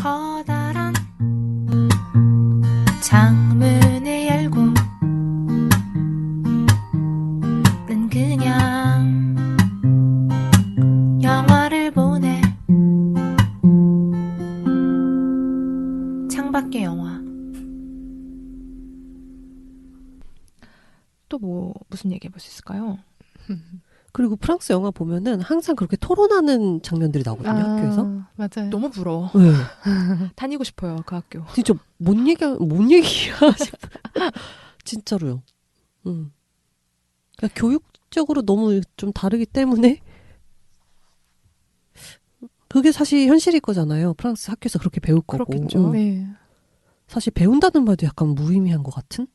커다란 창문을 열고 는 그냥 영화를 보네. 창밖의 영화. 또 무슨 얘기 해볼 수 있을까요? 그리고 프랑스 영화 보면은 항상 그렇게 토론하는 장면들이 나오거든요, 학교에서. 맞아요. 너무 부러워. 네. 다니고 싶어요, 그 학교. 진짜 뭔 얘기야 싶어. 진짜로요. 그러니까 교육적으로 너무 좀 다르기 때문에 그게 사실 현실일 거잖아요. 프랑스 학교에서 그렇게 배울 거고. 그렇겠죠. 네. 사실 배운다는 말도 약간 무의미한 것 같은?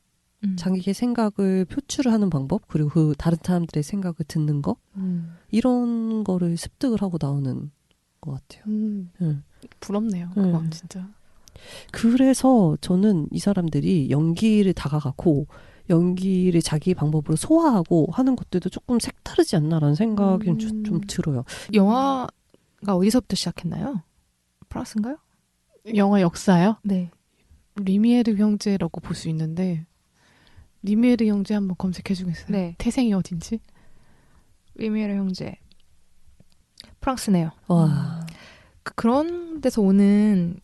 자기의 생각을 표출을 하는 방법, 그리고 그 다른 사람들의 생각을 듣는 거, 이런 거를 습득을 하고 나오는 것 같아요. 부럽네요. 그건 진짜. 그래서 저는 이 사람들이 연기를 다가가고 연기를 자기 방법으로 소화하고 하는 것들도 조금 색다르지 않나라는 생각이 좀 들어요. 영화가 어디서부터 시작했나요? 프랑스인가요? 영화 역사요? 네. 리미에르 형제라고 볼 수 있는데 리미에르 형제 한번 검색해 주겠어요? 네. 태생이 어딘지? 리미에르 형제. 프랑스네요. 와. 그런 데서 오는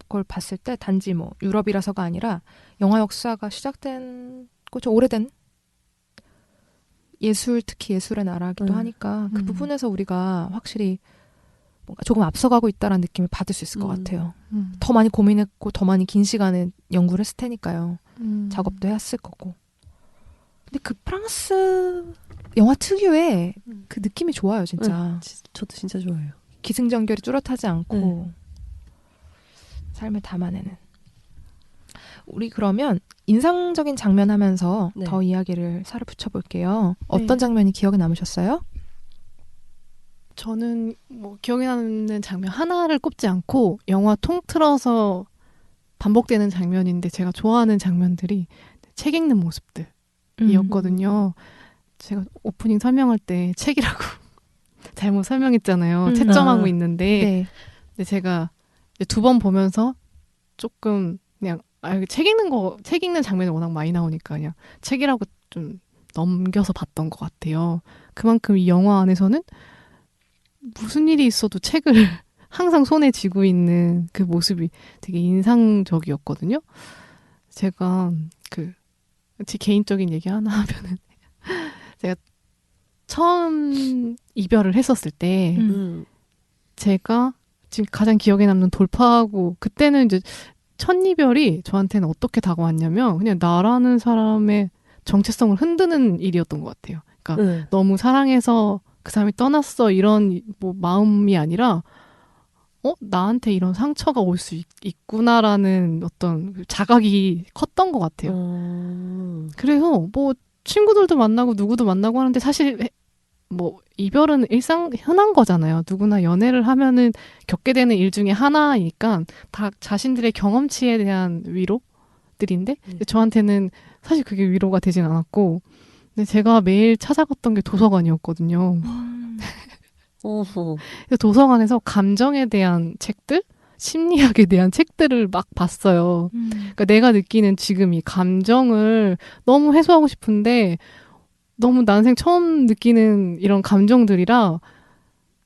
걸 봤을 때 단지 뭐 유럽이라서가 아니라 영화 역사가 시작된 좀 오래된 예술, 특히 예술의 나라기도 하니까 그 부분에서 우리가 확실히 뭔가 조금 앞서가고 있다라는 느낌을 받을 수 있을 것 같아요. 더 많이 고민했고 더 많이 긴 시간에 연구를 했을 테니까요. 작업도 했을 거고. 근데 그 프랑스 영화 특유의 그 느낌이 좋아요, 진짜. 저도 진짜 좋아해요. 기승전결이 뚜렷하지 않고 삶을 담아내는. 우리 그러면 인상적인 장면 하면서 더 이야기를 살을 붙여볼게요. 어떤 장면이 기억에 남으셨어요? 저는 뭐 기억에 남는 장면 하나를 꼽지 않고 영화 통틀어서 반복되는 장면인데 제가 좋아하는 장면들이 책 읽는 모습들이었거든요. 제가 오프닝 설명할 때 책이라고 잘못 설명했잖아요. 채점하고 있는데 근데 제가 두 번 보면서 조금 그냥 책 읽는 장면이 워낙 많이 나오니까 그냥 책이라고 좀 넘겨서 봤던 것 같아요. 그만큼 이 영화 안에서는 무슨 일이 있어도 책을 항상 손에 쥐고 있는 그 모습이 되게 인상적이었거든요. 제가 제 개인적인 얘기 하나 하면은 제가 처음 이별을 했었을 때 제가 지금 가장 기억에 남는 돌파하고 그때는 이제 첫 이별이 저한테는 어떻게 다가왔냐면 그냥 나라는 사람의 정체성을 흔드는 일이었던 것 같아요. 그러니까 너무 사랑해서 그 사람이 떠났어 이런 뭐 마음이 아니라 나한테 이런 상처가 올 수 있구나라는 어떤 자각이 컸던 것 같아요. 그래서 뭐 친구들도 만나고 누구도 만나고 하는데 사실 뭐 이별은 흔한 거잖아요. 누구나 연애를 하면은 겪게 되는 일 중에 하나이니까 다 자신들의 경험치에 대한 위로들인데 저한테는 사실 그게 위로가 되진 않았고 근데 제가 매일 찾아갔던 게 도서관이었거든요. 그래서 도서관에서 감정에 대한 책들, 심리학에 대한 책들을 막 봤어요. 그러니까 내가 느끼는 지금 이 감정을 너무 해소하고 싶은데 너무 난생 처음 느끼는 이런 감정들이라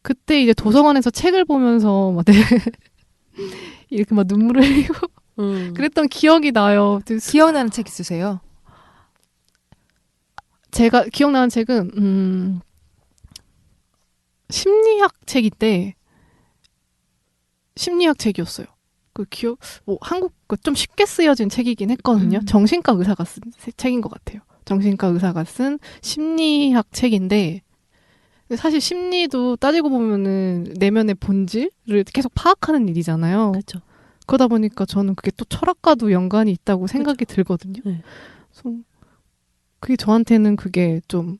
그때 이제 도서관에서 책을 보면서 막 이렇게 막 눈물을 흘리고 그랬던 기억이 나요. 기억나는 책 있으세요? 제가 기억나는 책은 심리학 책인데 심리학 책이었어요. 한국 좀 쉽게 쓰여진 책이긴 했거든요. 정신과 의사가 쓴 책인 것 같아요. 정신과 의사가 쓴 심리학 책인데 사실 심리도 따지고 보면은 내면의 본질을 계속 파악하는 일이잖아요. 그렇죠. 그러다 보니까 저는 그게 또 철학과도 연관이 있다고 생각이 들거든요. 그래서 그게 저한테는 그게 좀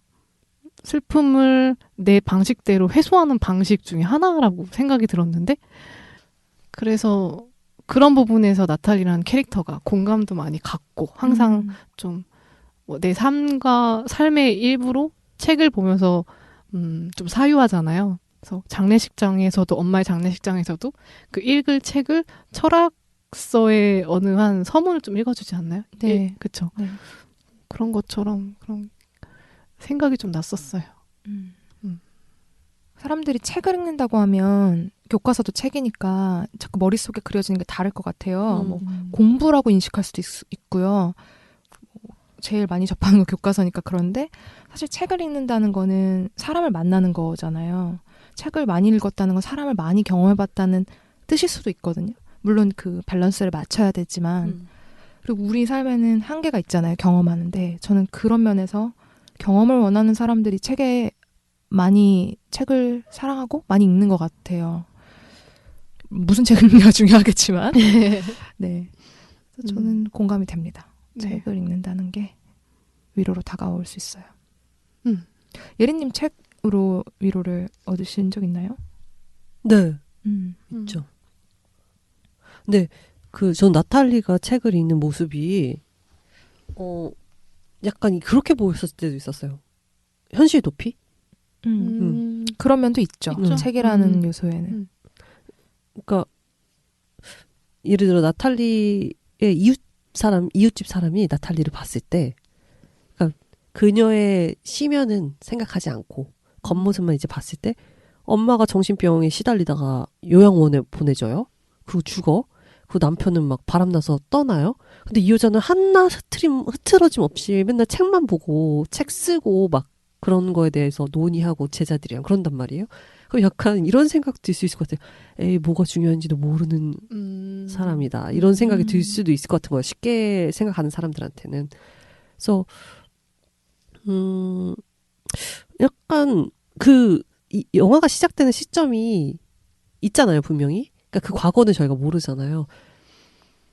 슬픔을 내 방식대로 해소하는 방식 중에 하나라고 생각이 들었는데 그래서 그런 부분에서 나탈리라는 캐릭터가 공감도 많이 갖고 항상 좀 내 삶의 일부로 책을 보면서 좀 사유하잖아요. 그래서 장례식장에서도 엄마의 장례식장에서도 그 읽을 책을 철학서의 어느 한 서문을 좀 읽어주지 않나요? 네, 그렇죠. 네. 그런 것처럼 그런 생각이 좀 났었어요. 사람들이 책을 읽는다고 하면 교과서도 책이니까 자꾸 머릿속에 그려지는 게 다를 것 같아요. 뭐 공부라고 인식할 수도 있고요. 제일 많이 접하는 거 교과서니까 그런데 사실 책을 읽는다는 거는 사람을 만나는 거잖아요. 책을 많이 읽었다는 건 사람을 많이 경험해봤다는 뜻일 수도 있거든요. 물론 그 밸런스를 맞춰야 되지만 그리고 우리 삶에는 한계가 있잖아요. 경험하는데 저는 그런 면에서 경험을 원하는 사람들이 책에 많이 책을 사랑하고 많이 읽는 것 같아요. 무슨 책을 읽느냐가 중요하겠지만 네, 그래서 저는 공감이 됩니다. 네. 책을 읽는다는 게 위로로 다가올 수 있어요. 예린님 책으로 위로를 얻으신 적 있나요? 네, 있죠. 근데 전 나탈리가 책을 읽는 모습이 약간 그렇게 보였을 때도 있었어요. 현실 도피? 그런 면도 있죠. 있죠. 책이라는 요소에는. 그러니까 예를 들어 나탈리의 이웃집 사람이 나탈리를 봤을 때, 그러니까 그녀의 시면은 생각하지 않고 겉모습만 이제 봤을 때, 엄마가 정신병에 시달리다가 요양원에 보내져요. 그리고 죽어. 그 남편은 막 바람나서 떠나요. 근데 이 여자는 하나 흐트러짐 없이 맨날 책만 보고 책 쓰고 막 그런 거에 대해서 논의하고 제자들이랑 그런단 말이에요. 그럼 약간 이런 생각도 들 수 있을 것 같아요. 에이, 뭐가 중요한지도 모르는 사람이다. 이런 생각이 들 수도 있을 것 같은 거예요. 쉽게 생각하는 사람들한테는. 그래서 약간 이 영화가 시작되는 시점이 있잖아요, 분명히. 그러니까 그 과거는 저희가 모르잖아요.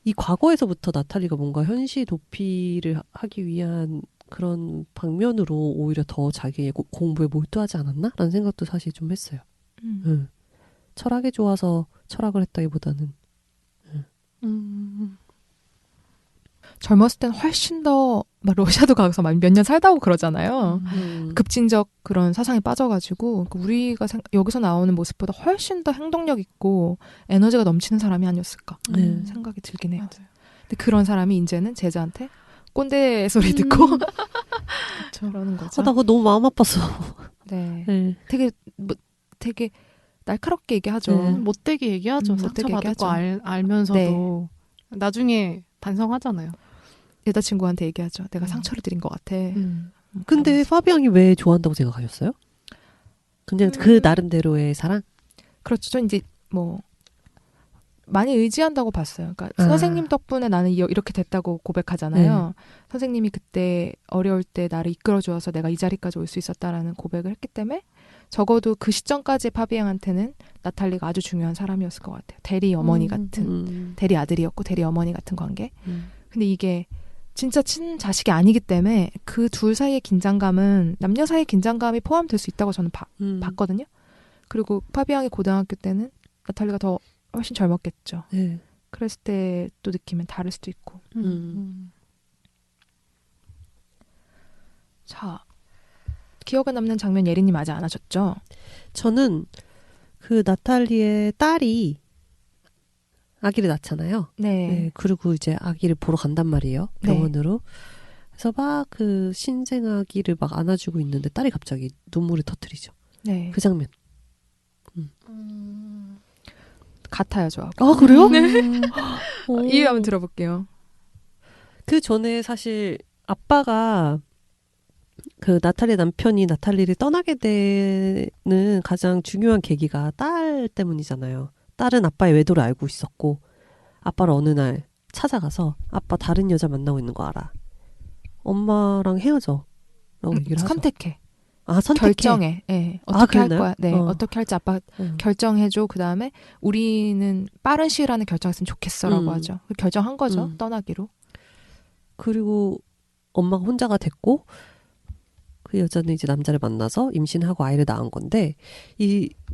이 과거에서부터 나탈리가 뭔가 현실 도피를 하기 위한 그런 방면으로 오히려 더 자기의 공부에 몰두하지 않았나? 라는 생각도 사실 좀 했어요. 철학이 좋아서 철학을 했다기보다는. 젊었을 땐 훨씬 더 막 러시아도 가서 몇 년 살다 오고 그러잖아요. 급진적 그런 사상에 빠져가지고 우리가 여기서 나오는 모습보다 훨씬 더 행동력 있고 에너지가 넘치는 사람이 아니었을까 생각이 들긴 해요. 맞아요. 근데 그런 사람이 이제는 제자한테 꼰대 소리 듣고 그러는 거죠. 나 그거 너무 마음 아팠어. 네. 되게 날카롭게 얘기하죠. 못되게 얘기하죠. 상처받을 거 알면서도 나중에 반성하잖아요. 여자친구한테 얘기하죠. 내가 상처를 드린 것 같아. 근데 파비앙이 왜 좋아한다고 생각하셨어요? 그냥 그 나름대로의 사랑? 그렇죠. 저 이제 뭐 많이 의지한다고 봤어요. 그러니까 선생님 덕분에 나는 이렇게 됐다고 고백하잖아요. 선생님이 그때 어려울 때 나를 이끌어주어서 내가 이 자리까지 올 수 있었다라는 고백을 했기 때문에 적어도 그 시점까지 파비앙한테는 나탈리가 아주 중요한 사람이었을 것 같아요. 대리 어머니 같은, 대리 아들이었고 대리 어머니 같은 관계. 근데 이게 진짜 친자식이 아니기 때문에 그 둘 사이의 긴장감은 남녀 사이의 긴장감이 포함될 수 있다고 저는 봤거든요. 그리고 파비앙이 고등학교 때는 나탈리가 더 훨씬 젊었겠죠. 그랬을 때 또 느끼면 다를 수도 있고. 자, 기억에 남는 장면 예린님 아직 안 하셨죠? 저는 그 나탈리의 딸이 아기를 낳잖아요. 네. 그리고 이제 아기를 보러 간단 말이에요. 병원으로. 그래서 막 그 신생 아기를 막 안아주고 있는데 딸이 갑자기 눈물을 터뜨리죠. 네. 그 장면. 같아요, 저하고. 아, 그래요? 네. 이유 한번 들어볼게요. 그 전에 사실 아빠가 그 나탈리 남편이 나탈리를 떠나게 되는 가장 중요한 계기가 딸 때문이잖아요. 딸은 아빠의 외도를 알고 있었고 아빠를 어느 날 찾아가서 아빠 다른 여자 만나고 있는 거 알아. 엄마랑 헤어져. 라고 얘기를 하죠. 선택해. 선택해. 결정해. 네. 어떻게 할 거야. 네. 어떻게 할지 아빠 결정해줘. 그 다음에 우리는 빠른 시일 안에 결정했으면 좋겠어. 라고 하죠. 결정한 거죠. 떠나기로. 그리고 엄마가 혼자가 됐고 그 여자는 이제 남자를 만나서 임신하고 아이를 낳은 건데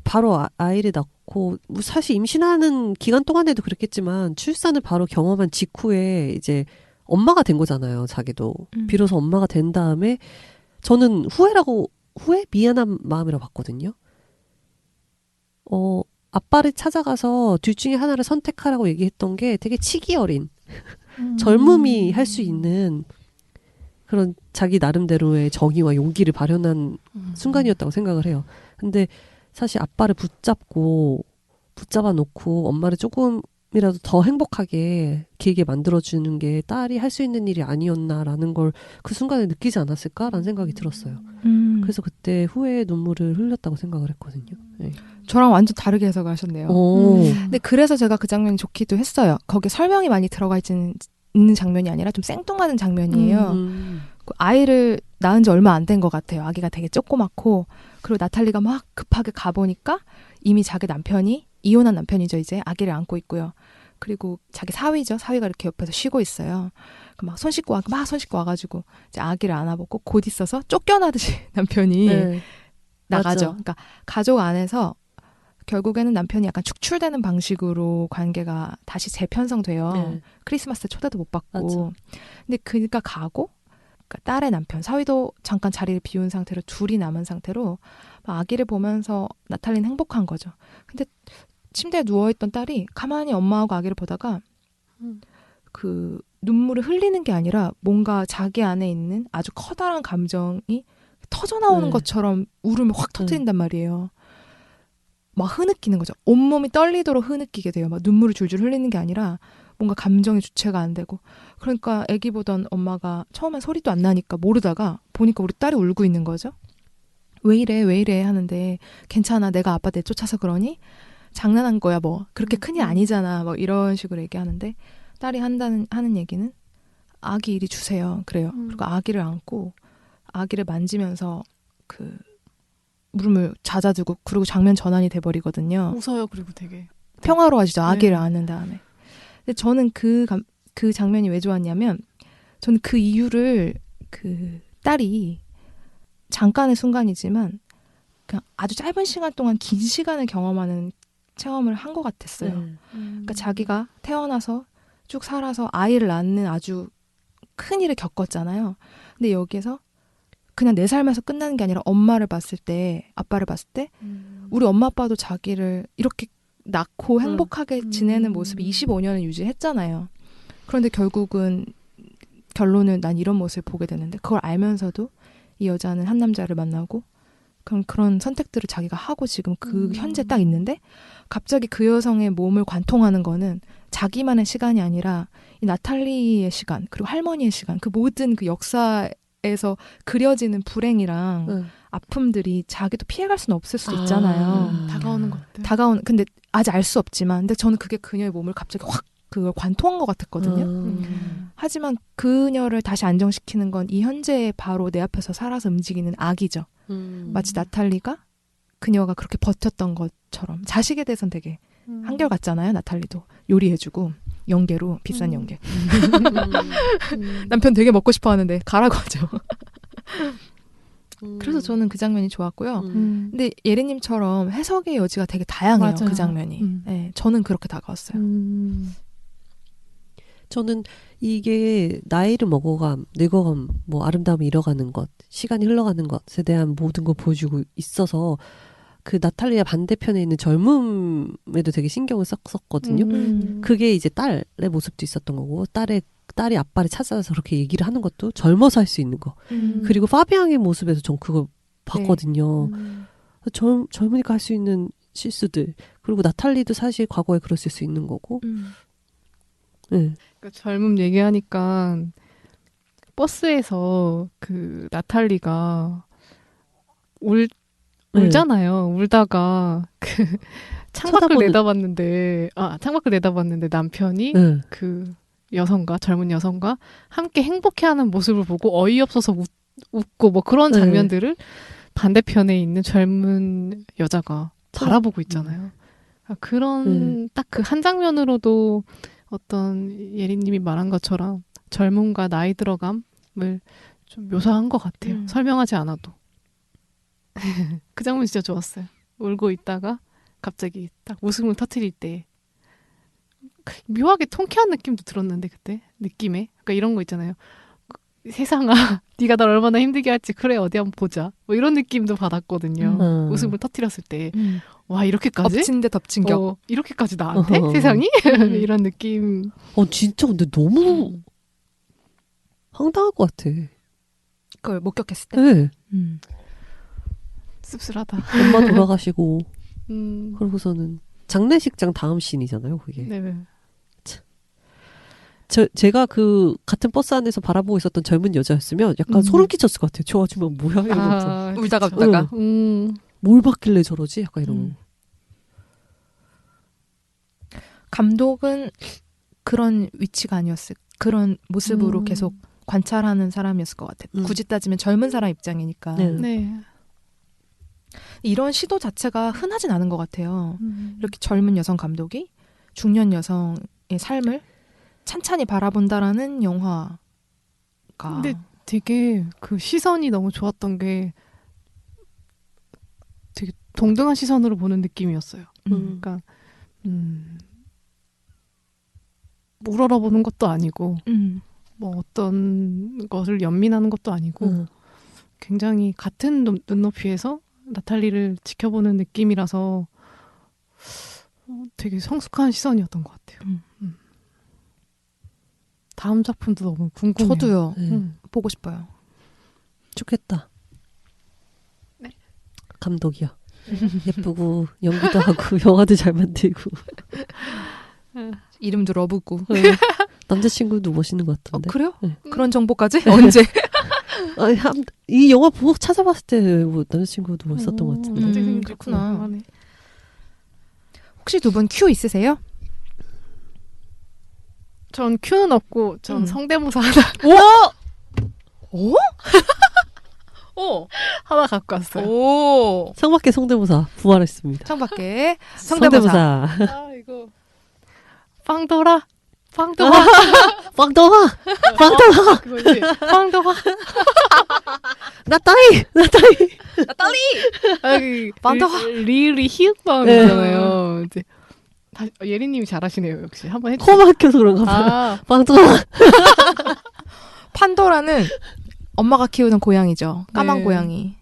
바로 아이를 낳고 사실 임신하는 기간 동안에도 그랬겠지만 출산을 바로 경험한 직후에 이제 엄마가 된 거잖아요. 자기도. 비로소 엄마가 된 다음에 저는 후회? 미안한 마음이라고 봤거든요. 아빠를 찾아가서 둘 중에 하나를 선택하라고 얘기했던 게 되게 치기 어린 젊음이 할 수 있는 그런 자기 나름대로의 정의와 용기를 발현한 순간이었다고 생각을 해요. 근데 사실 아빠를 붙잡아 놓고 엄마를 조금이라도 더 행복하게 길게 만들어주는 게 딸이 할 수 있는 일이 아니었나라는 걸 그 순간에 느끼지 않았을까라는 생각이 들었어요. 그래서 그때 후회의 눈물을 흘렸다고 생각을 했거든요. 네. 저랑 완전 다르게 해석을 하셨네요. 근데 그래서 제가 그 장면이 좋기도 했어요. 거기에 설명이 많이 들어가 있는 장면이 아니라 좀 생뚱맞은 장면이에요. 그 아이를 낳은 지 얼마 안 된 것 같아요. 아기가 되게 조그맣고 그리고 나탈리가 막 급하게 가보니까 이미 자기 남편이 이혼한 남편이죠. 이제 아기를 안고 있고요. 그리고 자기 사위죠. 사위가 이렇게 옆에서 쉬고 있어요. 막 손 씻고 와가지고 이제 아기를 안아보고 곧 있어서 쫓겨나듯이 남편이 네. 나가죠. 맞아. 그러니까 가족 안에서 결국에는 남편이 약간 축출되는 방식으로 관계가 다시 재편성돼요. 네. 크리스마스 때 초대도 못 받고. 맞아. 근데 그가 가고 그러니까 딸의 남편 사위도 잠깐 자리를 비운 상태로 둘이 남은 상태로 아기를 보면서 나탈리는 행복한 거죠. 근데 침대에 누워있던 딸이 가만히 엄마하고 아기를 보다가 그 눈물을 흘리는 게 아니라 뭔가 자기 안에 있는 아주 커다란 감정이 터져나오는 것처럼 울음을 확 터뜨린단 말이에요. 막 흐느끼는 거죠. 온몸이 떨리도록 흐느끼게 돼요. 막 눈물을 줄줄 흘리는 게 아니라 뭔가 감정의 주체가 안 되고. 그러니까 아기 보던 엄마가 처음엔 소리도 안 나니까 모르다가 보니까 우리 딸이 울고 있는 거죠. 왜 이래 하는데 괜찮아 내가 아빠 내쫓아서 그러니? 장난한 거야 뭐 그렇게 큰일 아니잖아 뭐 이런 식으로 얘기하는데 딸이 하는 얘기는 아기 이리 주세요. 그래요. 그리고 아기를 안고 아기를 만지면서 그 물음을 잦아들고 그리고 장면 전환이 돼버리거든요. 웃어요. 그리고 되게 평화로워지죠. 아기를 안은 다음에. 근데 저는 그 장면이 왜 좋았냐면 저는 그 이유를 그 딸이 잠깐의 순간이지만 그냥 아주 짧은 시간 동안 긴 시간을 경험하는 체험을 한 것 같았어요. 그러니까 자기가 태어나서 쭉 살아서 아이를 낳는 아주 큰 일을 겪었잖아요. 근데 여기에서 그냥 내 삶에서 끝나는 게 아니라 엄마를 봤을 때, 아빠를 봤을 때 우리 엄마 아빠도 자기를 이렇게 낳고 행복하게 지내는 모습을 25년을 유지했잖아요. 그런데 결국은 결론은 난 이런 모습을 보게 되는데 그걸 알면서도 이 여자는 한 남자를 만나고 그런 선택들을 자기가 하고 지금 그 현재 딱 있는데 갑자기 그 여성의 몸을 관통하는 거는 자기만의 시간이 아니라 이 나탈리의 시간 그리고 할머니의 시간 그 모든 그 역사에서 그려지는 불행이랑 아픔들이 자기도 피해갈 수는 없을 수도 있잖아요. 다가오는 것들. 근데 아직 알 수 없지만 근데 저는 그게 그녀의 몸을 갑자기 확 그걸 관통한 것 같았거든요. 하지만 그녀를 다시 안정시키는 건 이 현재에 바로 내 앞에서 살아서 움직이는 아기죠. 마치 나탈리가 그녀가 그렇게 버텼던 것처럼 자식에 대해서는 되게 한결같잖아요. 나탈리도 요리해주고 연계로 비싼 연계. 남편 되게 먹고 싶어 하는데 가라고 하죠. 그래서 저는 그 장면이 좋았고요. 근데 예리님처럼 해석의 여지가 되게 다양해요. 맞아요. 그 장면이. 네, 저는 그렇게 다가왔어요. 저는 이게 나이를 먹어감, 늙어감, 뭐 아름다움이 잃어가는 것, 시간이 흘러가는 것에 대한 모든 걸 보여주고 있어서 그 나탈리아 반대편에 있는 젊음에도 되게 신경을 썼었거든요. 그게 이제 딸의 모습도 있었던 거고 딸이 아빠를 찾아서 그렇게 얘기를 하는 것도 젊어서 할 수 있는 거. 그리고 파비앙의 모습에서 전 그걸 봤거든요. 젊으니까 할 수 있는 실수들. 그리고 나탈리도 사실 과거에 그랬을 수 있는 거고. 네. 그러니까 젊음 얘기하니까 버스에서 그 나탈리가 울잖아요. 울다가 그 창밖을 내다봤는데 남편이 그 젊은 여성과 함께 행복해하는 모습을 보고 어이없어서 웃고 뭐 그런 장면들을 반대편에 있는 젊은 여자가 바라보고 있잖아요. 그런 딱 그 한 장면으로도 어떤 예리님이 말한 것처럼 젊음과 나이 들어감을 좀 묘사한 것 같아요. 설명하지 않아도. 그 장면 진짜 좋았어요. 울고 있다가 갑자기 딱 웃음을 터뜨릴 때 묘하게 통쾌한 느낌도 들었는데 그때 느낌에 그러니까 이런 거 있잖아요. 세상아, 네가 날 얼마나 힘들게 할지 그래 어디 한번 보자. 뭐 이런 느낌도 받았거든요. 웃음을 터뜨렸을 때. 와 이렇게까지? 엎친 데 덮친 격. 이렇게까지 나한테? 세상이? 이런 느낌. 진짜 근데 너무 황당할 것 같아. 그걸 목격했을 때? 네. 씁쓸하다. 엄마 돌아가시고 그러고서는 장례식장 다음 씬이잖아요, 그게. 네. 제가 그 같은 버스 안에서 바라보고 있었던 젊은 여자였으면 약간 소름 끼쳤을 것 같아요. 저 아줌마 뭐야? 이러면서. 울다가 웃다가. 뭘 받길래 저러지? 약간 이러고. 감독은 그런 위치가 아니었을, 그런 모습으로 계속 관찰하는 사람이었을 것 같아요. 굳이 따지면 젊은 사람 입장이니까. 네. 이런 시도 자체가 흔하진 않은 것 같아요. 이렇게 젊은 여성 감독이 중년 여성의 삶을 찬찬히 바라본다라는 영화가. 근데 되게 그 시선이 너무 좋았던 게 되게 동등한 시선으로 보는 느낌이었어요. 그러니까 우러러보는 것도 아니고 뭐 어떤 것을 연민하는 것도 아니고 굉장히 같은 눈높이에서 나탈리를 지켜보는 느낌이라서 되게 성숙한 시선이었던 것 같아요. 다음 작품도 너무 궁금해요. 저도요. 보고 싶어요. 좋겠다. 네. 감독이요. 예쁘고 연기도 하고 영화도 잘 만들고 이름도 러브고. 남자친구도 멋있는 것 같던데. 그래요? 네. 그런 정보까지? 언제? 이 영화 보고 찾아봤을 때 뭐 남자친구도 멋있었던 것 같은데. 그렇구나. 혹시 두 분 큐 있으세요? 전 큐는 없고 전 성대모사 하나 오? 오? 하나 갖고 왔어요. 오. 창밖에 성대모사 부활했습니다. 창밖에 성대모사. 아 이거 빵도라 빵도라 빵도화 그거지. 빵도라 나따이 나탈리. 빵도라. 리을이 히읗방이잖아요. 이제 예리님이 잘하시네요. 역시 한번 해주세요. 코 막혀서 그런가 봐요. 빵도화. 판도라는 엄마가 키우는 고양이죠. 까만 네. 고양이.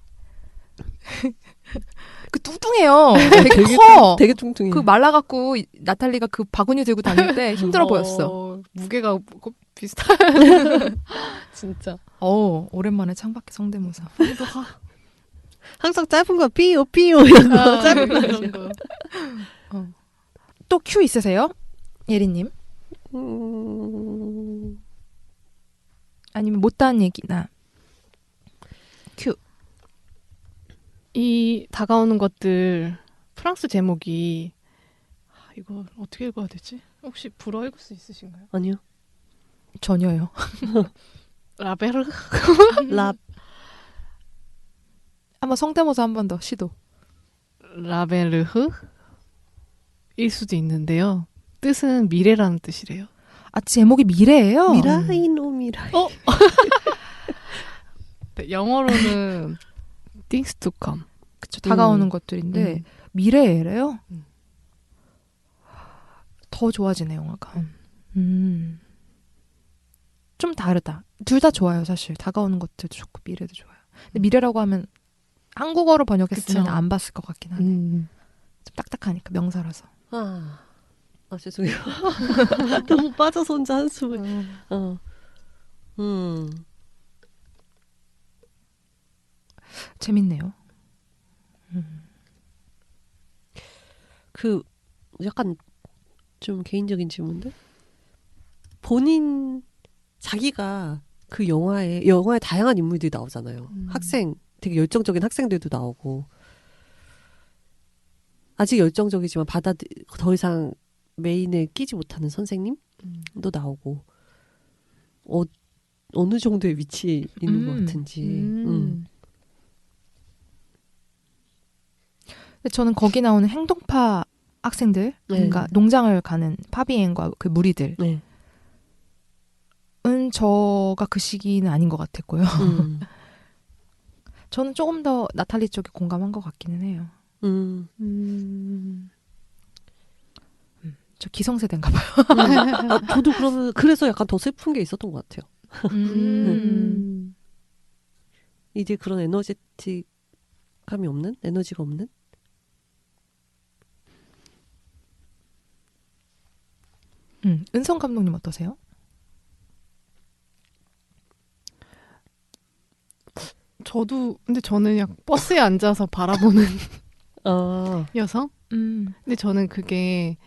그 뚱뚱해요. 되게 커. 되게 뚱뚱해. 그 말라갖고 나탈리가 그 바구니 들고 다닐 때 힘들어 보였어. 무게가 비슷한. 진짜. 오랜만에 창밖에 성대모사. 항상 짧은 거 삐요 이런 거 짧은 거. 이런 거. 또 큐 있으세요? 예리님? 아니면 못다한 얘기나. 큐. 이 다가오는 것들 프랑스 제목이 이거 어떻게 읽어야 되지? 혹시 불어 읽을 수 있으신가요? 아니요. 전혀요. 라베르 랍 한번 성대모사 한 번 더 시도. 라베르흐 일 수도 있는데요. 뜻은 미래라는 뜻이래요. 아, 제목이 미래예요? 미라이노 미라이. 네, 영어로는 Things to come. 그쵸, 다가오는 것들인데 미래예래요? 더 좋아지네, 영화가. 좀 다르다. 둘 다 좋아요, 사실. 다가오는 것들도 좋고 미래도 좋아요. 근데 미래라고 하면 한국어로 번역했으면 그쵸. 안 봤을 것 같긴 하네. 좀 딱딱하니까, 명사라서. 죄송해요. 너무 빠져서 혼자 한숨을. 재밌네요. 그 약간 좀 개인적인 질문인데 본인 자기가 그 영화에 다양한 인물들이 나오잖아요. 학생 되게 열정적인 학생들도 나오고 아직 열정적이지만 더 이상 메인에 끼지 못하는 선생님도 나오고 어느 정도의 위치에 있는 것 같은지. 근데 저는 거기 나오는 행동파 학생들, 그러니까 농장을 가는 파비엔과 그 무리들. 네. 은 저가 그 시기는 아닌 것 같았고요. 저는 조금 더 나탈리 쪽에 공감한 것 같기는 해요. 저 기성세대인가 봐요. 저도 그래서 약간 더 슬픈 게 있었던 것 같아요. 이제 그런 에너지가 없는? 은성 감독님 어떠세요? 근데 저는 그냥 버스에 앉아서 바라보는 여성? 근데 저는 그게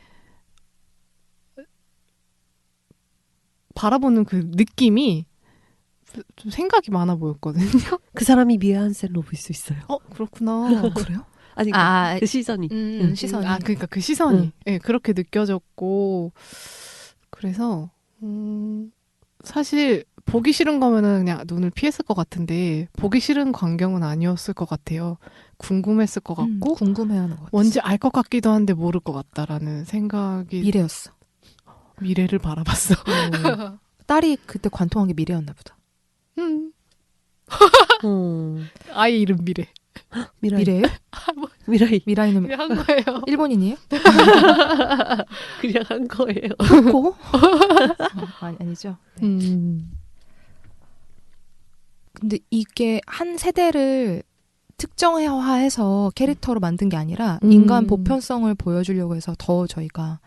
바라보는 그 느낌이 좀 생각이 많아 보였거든요. 그 사람이 미아 한센 로브일 수 있어요. 그렇구나. 그래요? 아니, 그 시선이. 시선이. 그러니까 그 시선이 그렇게 느껴졌고 그래서 사실 보기 싫은 거면은 그냥 눈을 피했을 것 같은데 보기 싫은 광경은 아니었을 것 같아요. 궁금했을 것 같고 궁금해하는 것 같았어. 뭔지 알 것 같기도 한데 모를 것 같다라는 생각이 미래였어. 미래를 바라봤어. 딸이 그때 관통한 게 미래였나 보다. 아이 이름 미래. 미래예요? 미라이는 미래 한 거예요. 일본인이에요? 그냥 한 거예요. 고? 아니죠. 네. 근데 이게 한 세대를 특정화해서 캐릭터로 만든 게 아니라 인간 보편성을 보여주려고 해서 더 저희가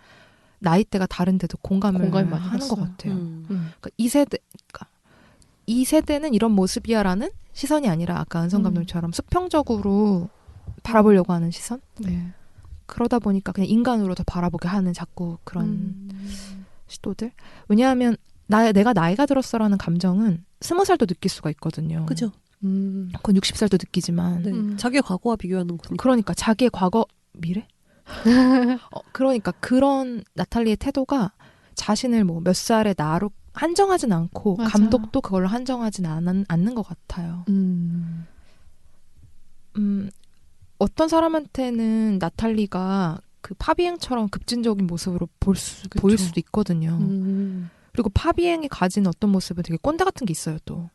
나이대가 다른데도 공감을 많이 하는 것 했어요. 같아요. 그러니까 이 세대는 이런 모습이야라는 시선이 아니라 아까 은성 감독님처럼 수평적으로 바라보려고 하는 시선? 네. 그러다 보니까 그냥 인간으로 더 바라보게 하는 자꾸 그런 시도들? 왜냐하면 내가 나이가 들었어라는 감정은 20살도 느낄 수가 있거든요. 그죠? 그건 60살도 느끼지만 네. 자기의 과거와 비교하는 거니까. 그러니까 자기의 과거 미래? 그러니까 그런 나탈리의 태도가 자신을 뭐 몇 살의 나로 한정하진 않고 맞아. 감독도 그걸로 한정하진 않는 것 같아요. 어떤 사람한테는 나탈리가 그 파비행처럼 급진적인 모습으로 보일 수도 있거든요. 그리고 파비행이 가진 어떤 모습은 되게 꼰대 같은 게 있어요, 또.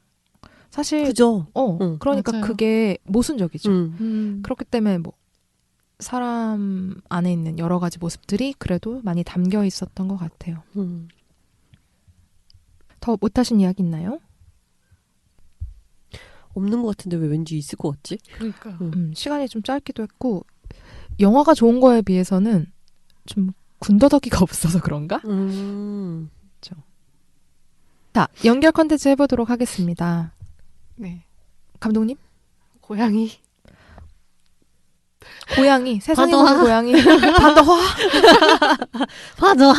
사실 그죠? 그러니까 맞아요. 그게 모순적이죠. 음. 그렇기 때문에 뭐 사람 안에 있는 여러 가지 모습들이 그래도 많이 담겨 있었던 것 같아요. 더 못하신 이야기 있나요? 없는 것 같은데 왜 왠지 있을 것 같지? 그러니까. 시간이 좀 짧기도 했고 영화가 좋은 거에 비해서는 좀 군더더기가 없어서 그런가? 그렇죠. 자, 연결 컨텐츠 해보도록 하겠습니다. 네. 감독님? 고양이. 세상에 파도하. 사는 고양이. 판도화.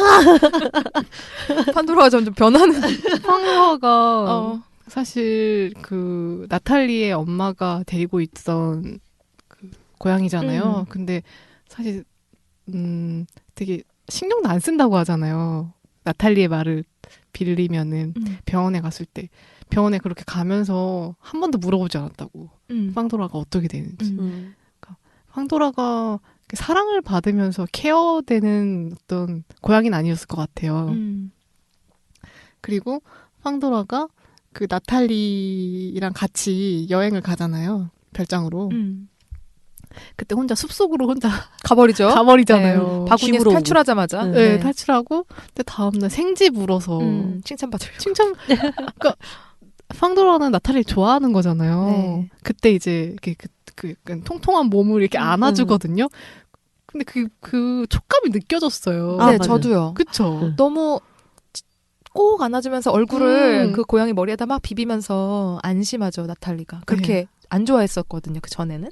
판도라가 점점 변하는. 황후아가 사실 그 나탈리의 엄마가 데리고 있던 그 고양이잖아요. 근데 사실 되게 신경도 안 쓴다고 하잖아요. 나탈리의 말을 빌리면은 병원에 갔을 때 병원에 그렇게 가면서 한 번도 물어보지 않았다고. 황도라가 어떻게 되는지. 황도라가 사랑을 받으면서 케어되는 어떤 고양이는 아니었을 것 같아요. 그리고 황도라가 그 나탈리랑 같이 여행을 가잖아요. 별장으로. 그때 혼자 숲속으로 혼자 가버리잖아요. 네, 바구니에서 탈출하자마자. 네, 탈출하고 근데 다음날 생지 물어서 칭찬받으려고. 그러니까 황도라는 나탈리를 좋아하는 거잖아요. 네. 그때 이제 그 통통한 몸을 이렇게 안아주거든요. 근데 그 촉감이 느껴졌어요. 네, 저도요. 그쵸? 너무 꼭 안아주면서 얼굴을 그 고양이 머리에다 막 비비면서 안심하죠, 나탈리가. 그렇게 네. 안 좋아했었거든요, 그 전에는.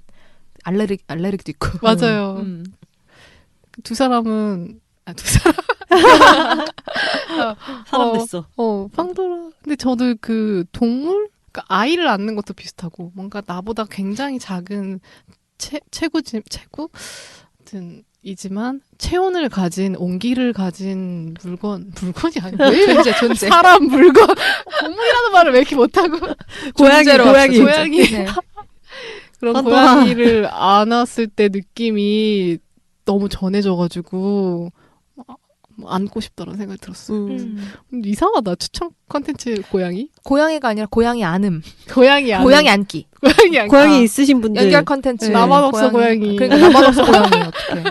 알레르기도 있고. 맞아요. 두 사람은 사람 됐어. 황도라. 근데 저도 그 동물? 그러니까 아이를 낳는 것도 비슷하고 뭔가 나보다 굉장히 작은 체구이지만 체온을 가진 온기를 가진 물건이 아니에요. 존재. 사람 물건. 동물이라는 말을 왜 이렇게 못하고 고양이. 네. 그런 황도라. 고양이를 안았을 때 느낌이 너무 전해져가지고 안고 싶다는 생각이 들었어요. 근데 이상하다. 추천 컨텐츠 고양이? 고양이가 아니라 고양이 안음. 고양이 안음. 고양이 안기. 고양이 있으신 분들. 연결 컨텐츠. 네. 나만 없어, 고양이. 그러니까 나만 없어 고양이 어떡해.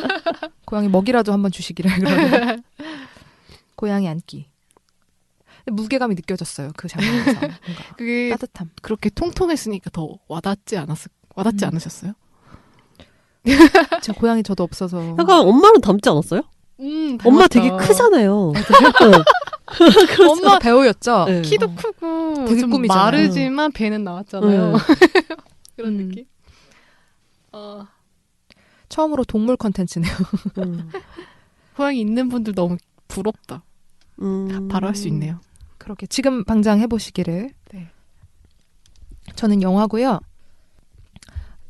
고양이 먹이라도 한번 주시기를 그러면. 고양이 안기. 무게감이 느껴졌어요. 그 장면에서. 뭔가 그게 따뜻함. 그렇게 통통했으니까 더 와닿지 않으셨어요? 제 고양이 저도 없어서. 약간 엄마는 닮지 않았어요? 엄마 닮았다. 되게 크잖아요. 엄마 배우였죠. 네. 키도 크고 되게 좀 꾸미잖아요. 마르지만 배는 나왔잖아요. 그런 느낌? 처음으로 동물 컨텐츠네요. 고양이 있는 분들 너무 부럽다. 바로 할 수 있네요. 그렇게 지금 당장 해보시기를. 네. 저는 영화고요.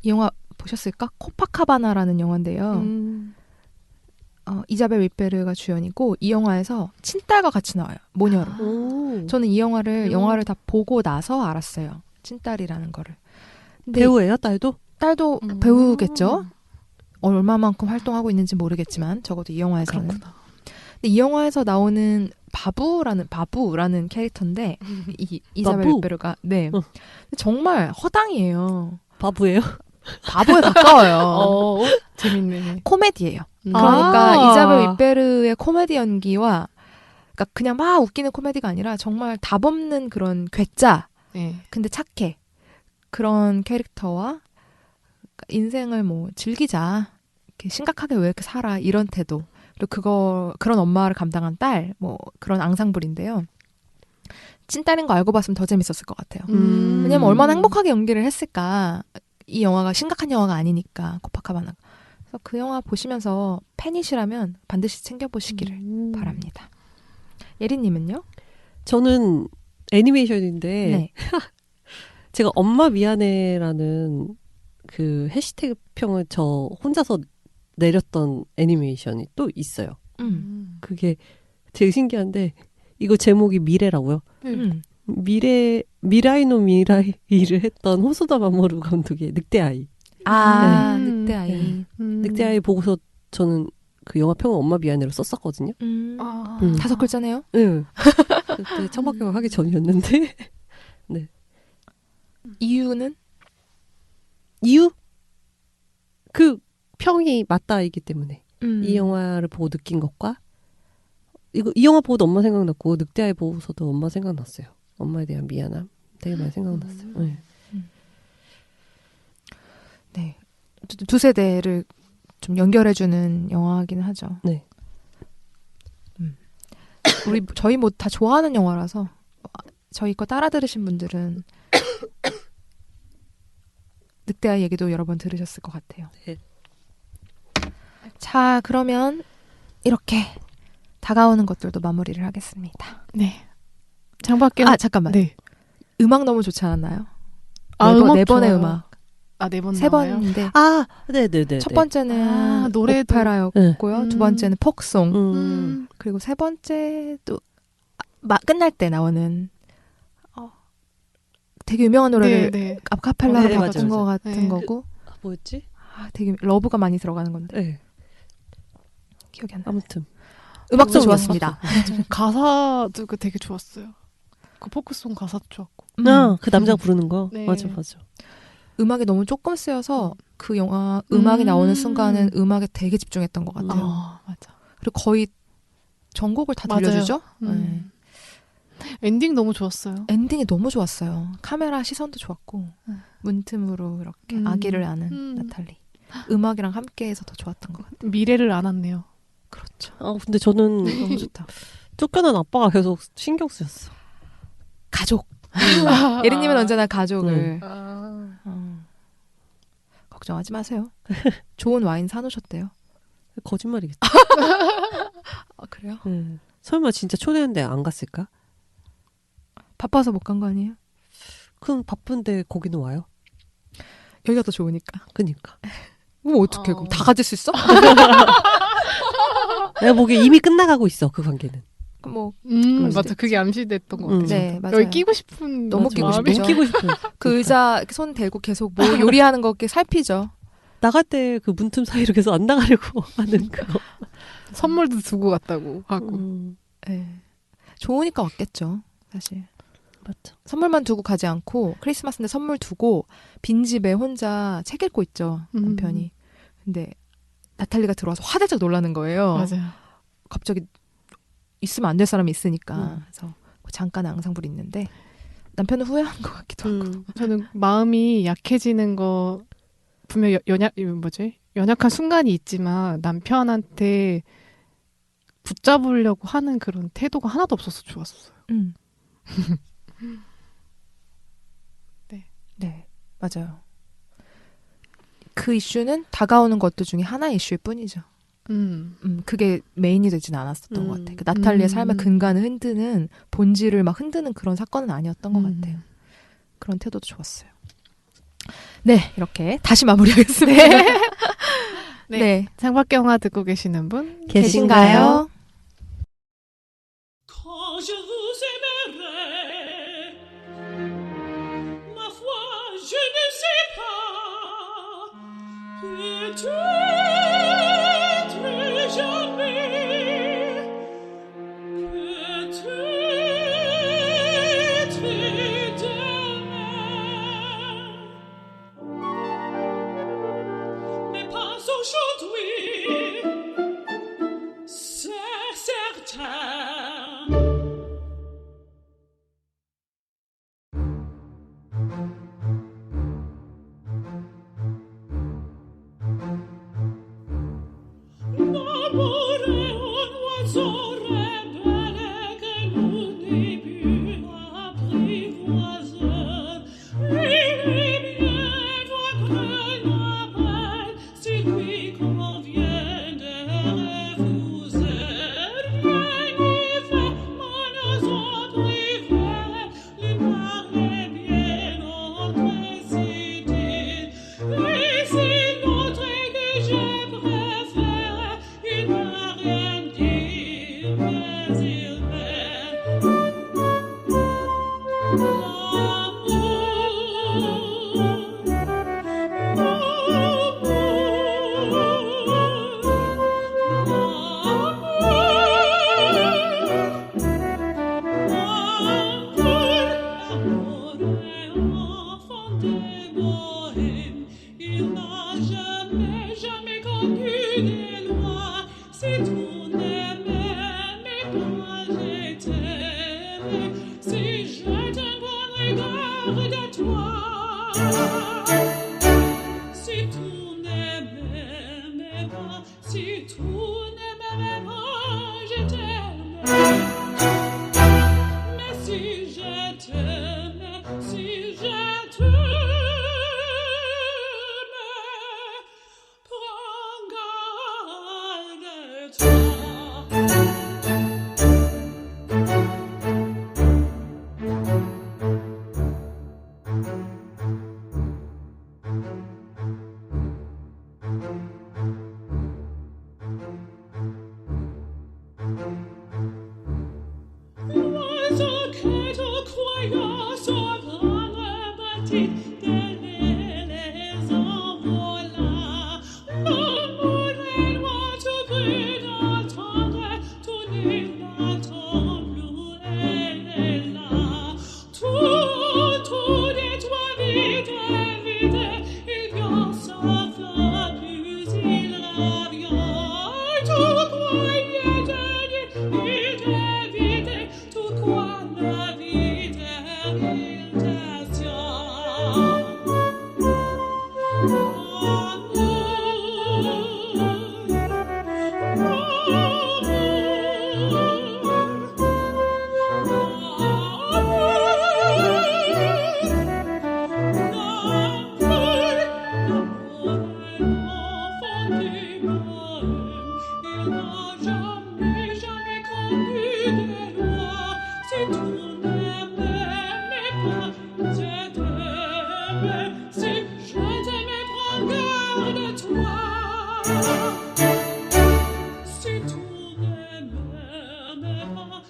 이 영화 보셨을까? 코파카바나라는 영화인데요. 이자벨 윗베르가 주연이고 이 영화에서 친딸과 같이 나와요. 모녀로. 저는 이 영화를 다 보고 나서 알았어요. 친딸이라는 거를. 근데 배우예요, 딸도? 딸도 배우겠죠? 얼마만큼 활동하고 있는지 모르겠지만 적어도 이 영화에서는. 그렇구나. 근데 이 영화에서 나오는 바부라는 캐릭터인데 이자벨 바부? 윗베르가 네 정말 허당이에요. 바보예요? 바보에 가까워요. 재밌네. 코미디예요. 그러니까 아. 이자벨 윗베르의 코미디 연기와 그러니까 그냥 막 웃기는 코미디가 아니라 정말 답 없는 그런 괴짜 네. 근데 착해 그런 캐릭터와 인생을 뭐 즐기자 이렇게 심각하게 왜 이렇게 살아 이런 태도 그리고 그런 엄마를 감당한 딸 뭐 그런 앙상블인데요. 친딸인 거 알고 봤으면 더 재밌었을 것 같아요. 왜냐면 얼마나 행복하게 연기를 했을까. 이 영화가 심각한 영화가 아니니까 코파카바나. 그래서 그 영화 보시면서 팬이시라면 반드시 챙겨보시기를 바랍니다. 예리님은요? 저는 애니메이션인데 네. 제가 엄마 미안해라는 그 해시태그 평을 저 혼자서 내렸던 애니메이션이 또 있어요. 그게 되게 신기한데 이거 제목이 미래라고요. 미라이노 미라이를 했던 호소다 마모루 감독의 늑대아이. 늑대아이. 네. 늑대아이 보고서 저는 그 영화 평을 엄마 미안해로 썼었거든요. 5글자네요? 네. 그때 청박경을 하기 전이었는데. 네. 이유는? 이유? 그 평이 맞다이기 때문에. 이 영화를 보고 느낀 것과 이 영화 보고도 엄마 생각났고 늑대아이 보고서도 엄마 생각났어요. 엄마에 대한 미안함 되게 많이 생각났어요. 네. 네. 두 세대를 좀 연결해주는 영화긴 하죠. 네. 저희 뭐 다 좋아하는 영화라서 저희 거 따라 들으신 분들은 늑대아이 얘기도 여러 번 들으셨을 것 같아요. 네. 자, 그러면 이렇게 다가오는 것들도 마무리를 하겠습니다. 네. 장밖에 잠깐만. 네. 음악 너무 좋지 않았나요? 음악 네 번의 좋아요. 음악. 네 번 세 나와요? 번인데 네네네. 첫 번째는 노래도. 오페라였고요. 두 번째는 폭송. 음. 그리고 세 번째도 끝날 때 나오는 되게 유명한 노래를 아카펠라로 네, 바꾼 맞아요. 것 같은 네. 거고 뭐였지? 되게 러브가 많이 들어가는 건데 네. 기억이 안 나. 아무튼 음악도 폭송이요. 좋았습니다. 가사도 되게 좋았어요. 그 포크송 가사도 좋았고. 그 남자가 부르는 거. 네. 맞아. 음악이 너무 조금 쓰여서 그 영화 음악이 나오는 순간은 음악에 되게 집중했던 것 같아요. 맞아. 그리고 거의 전곡을 다 맞아요. 들려주죠. 네. 엔딩 너무 좋았어요. 엔딩이 너무 좋았어요. 카메라 시선도 좋았고 문틈으로 이렇게 아기를 아는 나탈리. 음악이랑 함께해서 더 좋았던 것 같아요. 미래를 안았네요. 그렇죠. 근데 저는 너무 좋다. 쫓겨난 아빠가 계속 신경 쓰였어. 가족. 예리님은 언제나 가족을 걱정하지 마세요. 좋은 와인 사놓으셨대요. 거짓말이겠지. 그래요? 설마 진짜 초대했는데 안 갔을까? 바빠서 못 간 거 아니에요? 그럼 바쁜데 거기는 와요? 여기가 더 좋으니까. 그니까. 그럼 어떡해. 그럼 다 가질 수 있어? 내가 보기에 이미 끝나가고 있어, 그 관계는. 뭐 맞아. 그게 암시됐던 것 같아요. 네, 맞아요. 여기 끼고 싶은 너무 끼고 마음이. 싶죠. 너무 끼고 싶어. 그 의자 손 대고 계속 뭐 요리하는 거 이렇게 살피죠. 나갈 때 그 문틈 사이로 계속 안 나가려고 하는 그거. 선물도 두고 갔다고 하고. 네. 좋으니까 왔겠죠. 사실. 맞죠. 선물만 두고 가지 않고 크리스마스인데 선물 두고 빈집에 혼자 책 읽고 있죠. 남편이. 근데 나탈리가 들어와서 화들짝 놀라는 거예요. 맞아요. 갑자기 있으면 안 될 사람이 있으니까. 그래서 잠깐 앙상블 있는데 남편은 후회한 것 같기도 하고. 저는 마음이 약해지는 거 분명 연약한 순간이 있지만 남편한테 붙잡으려고 하는 그런 태도가 하나도 없어서 좋았어요. 네, 맞아요. 그 이슈는 다가오는 것들 중에 하나의 이슈일 뿐이죠. 그게 메인이 되진 않았었던 것 같아요. 그 나탈리의 삶의 근간을 흔드는, 본질을 막 흔드는 그런 사건은 아니었던 것 같아요. 그런 태도도 좋았어요. 네, 이렇게 다시 마무리하겠습니다. 네. 창밖 영화 듣고 계시는 분 계신가요?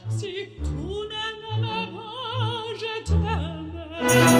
Si tu n'aimes pas, je t'aime.